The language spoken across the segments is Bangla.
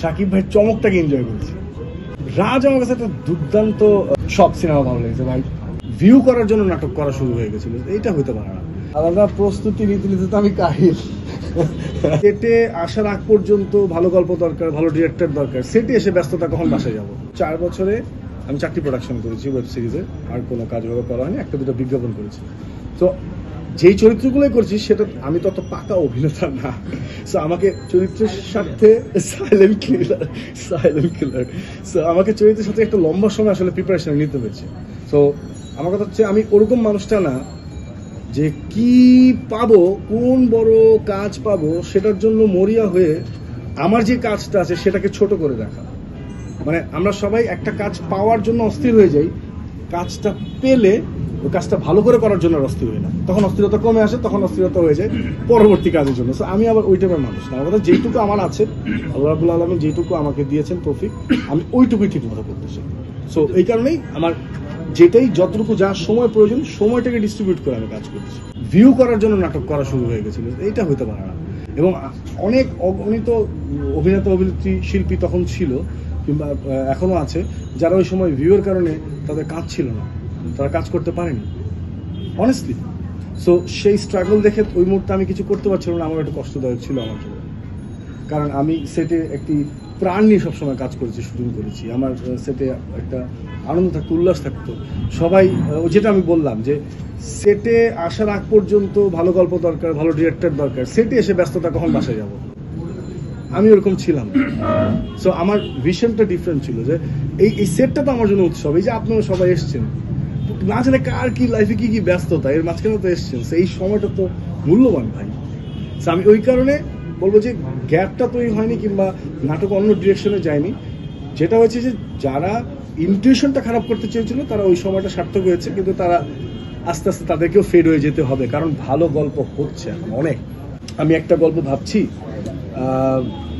শাকিব ভাই চমকটাকে এনজয় করেছি। রাজ আমার কাছে একটা দুর্দান্ত সব সিনেমা ভালো লেগেছে ভাই। ভিউ করার জন্য নাটক করা শুরু হয়ে গেছিল, এইটা হতে পারে না। আলাদা প্রস্তুতি নিতে নিতে তো আমি কাহিল। সেটে আসার আগ পর্যন্ত ভালো গল্প দরকার, ভালো ডিরেক্টর দরকার। সেটে এসে ব্যস্ততা কখন বাসায় যাব। 4 বছরে আমি 4টি প্রোডাকশন করেছি ওয়েব সিরিজে, আর কোনো কাজ ভাবে করা হয়নি, একটা দুটো বিজ্ঞাপন করেছি। তো যেই চরিত্রগুলোই করছি সেটা আমি তত পাকা অভিনেতা না, সো আমাকে চরিত্রের সাথে সাইলেন্ট কিলার সো আমাকে চরিত্রের সাথে একটা লম্বা সময় আসলে প্রিপারেশন নিতে হয়েছে। সো আমার কথা হচ্ছে আমি ওরকম মানুষটা না যে কি পাবো, কোন বড় কাজ পাবো সেটার জন্য মরিয়া হয়ে আমার যে কাজটা আছে সেটাকে ছোট করে রাখা। মানে আমরা সবাই একটা কাজ পাওয়ার জন্য অস্থির হয়ে যাই, কাজটা পেলে ওই কাজটা ভালো করে করার জন্য অস্থির হই না, তখন অস্থিরতা কমে আসে, তখন অস্থিরতা হয়ে যায় পরবর্তী কাজের জন্য। সো আমি আবার ওই টাইপের মানুষ না। আমার যেইটুকু আমার আছে, আল্লাহ রাব্বুল আলামিন যেইটুকু আমাকে দিয়েছেন তৌফিক, আমি ওইটুকুই ঠিক মতো করতেছি। সো এই কারণেই আমার যেটাই যতটুকু যা সময় প্রয়োজন সময়টাকে ডিস্ট্রিবিউট করে আমি কাজ করতেছি। ভিউ করার জন্য নাটক করা শুরু হয়ে গেছিল, এইটা হতে পারে না। এবং অনেক অগণিত অভিনেতা অভিনেত্রী শিল্পী তখন ছিল, কিংবা এখনো আছে, যারা ওই সময় ভিউয়ের কারণে তাদের কাজ ছিল না, তারা কাজ করতে পারেনি অনেস্টলি। সো সেই স্ট্রাগল দেখে ওই মুহূর্তে আমি কিছু করতে পারছিলাম না, আমার একটু কষ্টদায়ক ছিল আমার জন্য। কারণ আমি সেটে একটি প্রাণ নিয়ে সবসময় কাজ করেছি, শুটিং করেছি, আমার সেটে একটা আনন্দ থাকতো, উল্লাস থাকতো। সবাই যেটা আমি বললাম যে সেটে আসার আগ পর্যন্ত ভালো গল্প দরকার, ভালো ডিরেক্টর দরকার। সেটে এসে ব্যস্ততা কখন বাসায় যাব, আমি ওরকম ছিলাম। সো আমার ভিশনটা ডিফারেন্ট ছিল যে এই সেটটা তো আমার জন্য উৎসব। এই যে আপনারা সবাই এসছেন, না জানে কার কি লাইফে কি কি ব্যস্ততা, এর মাঝখানে তো এসছেন, এই সময়টা তো মূল্যবান ভাই। আমি ওই কারণে বলবো যে গ্যাপটা তৈরি হয়নি, কিংবা নাটক অন্য ডিরেকশনে যায়নি। যেটা হয়েছে যে যারা ইনটিউশনটা খারাপ করতে চেয়েছিল তারা ওই সময়টা সার্থক হয়েছে, কিন্তু তারা আস্তে আস্তে তাদেরকেও ফেড হয়ে যেতে হবে, কারণ ভালো গল্প হচ্ছে এখন অনেক। আমি একটা গল্প ভাবছি,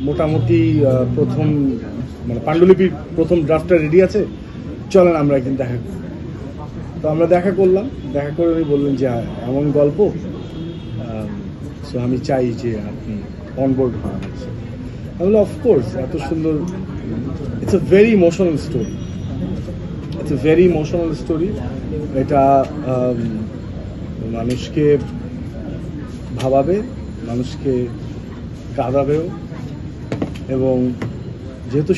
মোটামুটি প্রথম মানে পাণ্ডুলিপির প্রথম ড্রাফটটা রেডি আছে, চলেন আমরা একদিন দেখা করি। তো আমরা দেখা করলাম, দেখা করে উনি বললেন যে এমন গল্প, সো আমি চাই যে আপনি অনবোর্ড হন। আমি বললাম অফকোর্স, এত সুন্দর, it's a very emotional story, এটা মানুষকে ভাবাবে, মানুষকে কাঁদাবেও। এবং যেহেতু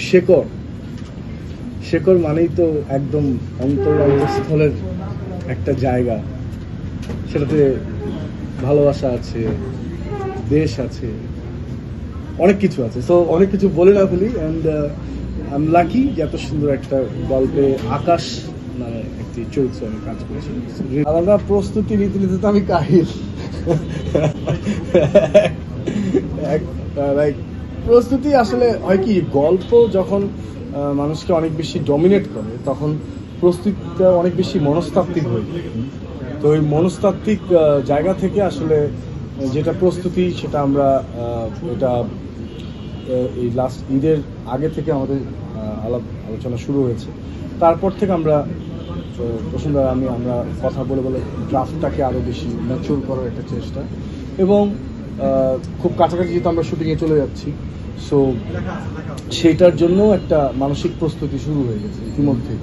শেকড় মানেই তো একদম অন্তঃস্থলের একটা জায়গা, সেটাতে ভালোবাসা আছে, দেশ আছে, অনেক কিছু আছে। সো অনেক কিছু বলে না বলি, অ্যান্ড আই এম লাকি যে এত সুন্দর একটা গল্পে আকাশ মানে একটি চরিত্র আমি কাজ করেছি। আলাদা প্রস্তুতি নিতে নিতে তো আমি কাহিল। প্রস্তুতি আসলে হয় কি, গল্প যখন মানুষকে অনেক বেশি ডমিনেট করে তখন প্রস্তুতিটা অনেক বেশি মনস্তাত্ত্বিক হয়ে যায়। তো ওই মনস্তাত্ত্বিক জায়গা থেকে আসলে যেটা প্রস্তুতি, সেটা আমরা এটা এই লাস্ট ঈদের আগে থেকে আমাদের আলোচনা শুরু হয়েছে। তারপর থেকে আমরা আমরা কথা বলে ড্রাফটটাকে আরও বেশি ম্যাচিউর করার একটা চেষ্টা, এবং খুব কাছাকাছি যেহেতু আমরা শুটিংয়ে চলে যাচ্ছি, সো সেইটার জন্য একটা মানসিক প্রস্তুতি শুরু হয়ে গেছে ইতিমধ্যে।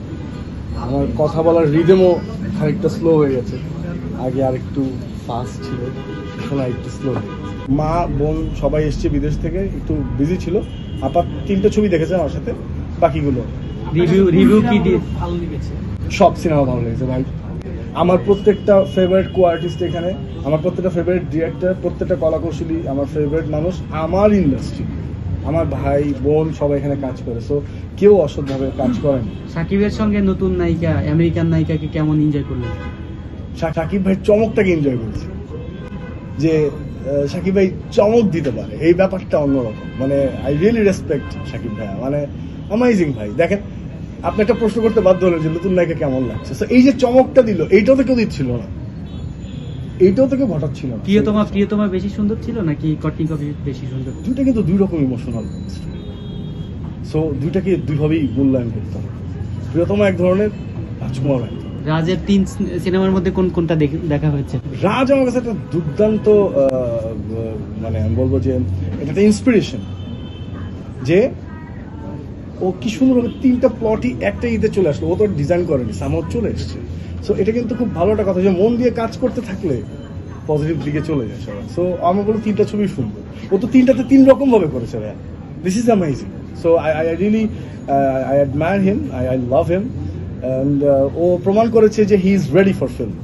আমার কথা বলার রিদমও খানিকটা স্লো হয়ে গেছে, আগে আর একটু ফাস্ট ছিল, এখন আর একটু স্লো হয়ে গেছে। মা বোন সবাই এসছে বিদেশ থেকে, একটু বিজি ছিল। আপাত 3টে ছবি দেখেছে আমার সাথে, বাকিগুলো রিভিউ কি দিয়ে ভালো লেগেছে? সব সিনেমা ভালো লেগেছে ভাই। আমার প্রত্যেকটা ফেভারিট কো-আর্টিস্ট এখানে, আমার প্রত্যেকটা ফেভারিট ডিরেক্টর, প্রত্যেকটা কলাকৌশলী আমার ফেভারিট মানুষ, আমার ইন্ডাস্ট্রি, আমার ভাই বোন সবাই এখানে কাজ করে। সো কেউ অসৎভাবে কাজ করেন। সাকিবের সঙ্গে নতুন নায়িকা, আমেরিকান নায়িকাকে কেমন এনজয় করলেন? সাকিব ভাই চমকটাকে এনজয় করেছে, যে সাকিব ভাই চমক দিতে পারে, এই ব্যাপারটা অন্যরকম। মানে আই রিয়েলি রেসপেক্ট সাকিব ভাই, মানে অ্যামেজিং ভাই। দেখেন, আপনি একটা প্রশ্ন করতে বাধ্য হলেন যে নতুন নায়িকা কেমন লাগছে। এই যে চমকটা দিল, এইটাও তো কেউ দিচ্ছিল না, এইটাও তো কেউ ঘটাচ্ছিল না। প্রিয়তমা বেশি সুন্দর ছিল নাকি কটনি কফি বেশি সুন্দর? দুইটা কিন্তু দুই রকম ইমোশনাল, সো দুইটাকে দুইভাবেই মূল্যায়ন করতে হবে। প্রিয়তমা এক ধরনের, রাজকুমার এক। রাজের 3 সিনেমার মধ্যে কোনটা দেখা হয়েছে? রাজ আমার কাছে একটা দুর্দান্ত, মানে আমি বলবো যে এটা একটা ইন্সপিরেশন, যে ও কি সুন্দরভাবে 3টা প্লটই একটা ঈদে চলে আসলো, ও তো ডিজাইন করেনি, সামহাও চলে এসছে। সো এটা কিন্তু খুব ভালো একটা কথা যে মন দিয়ে কাজ করতে থাকলে পজিটিভ দিকে চলে যায় সবাই। সো আমার বলো 3টা ছবি সুন্দর, ও তো 3টাতে 3 রকম ভাবে করেছে ভাই, this is amazing. So I really I admire him, I love him, and ও প্রমাণ করেছে যে he is ready for film.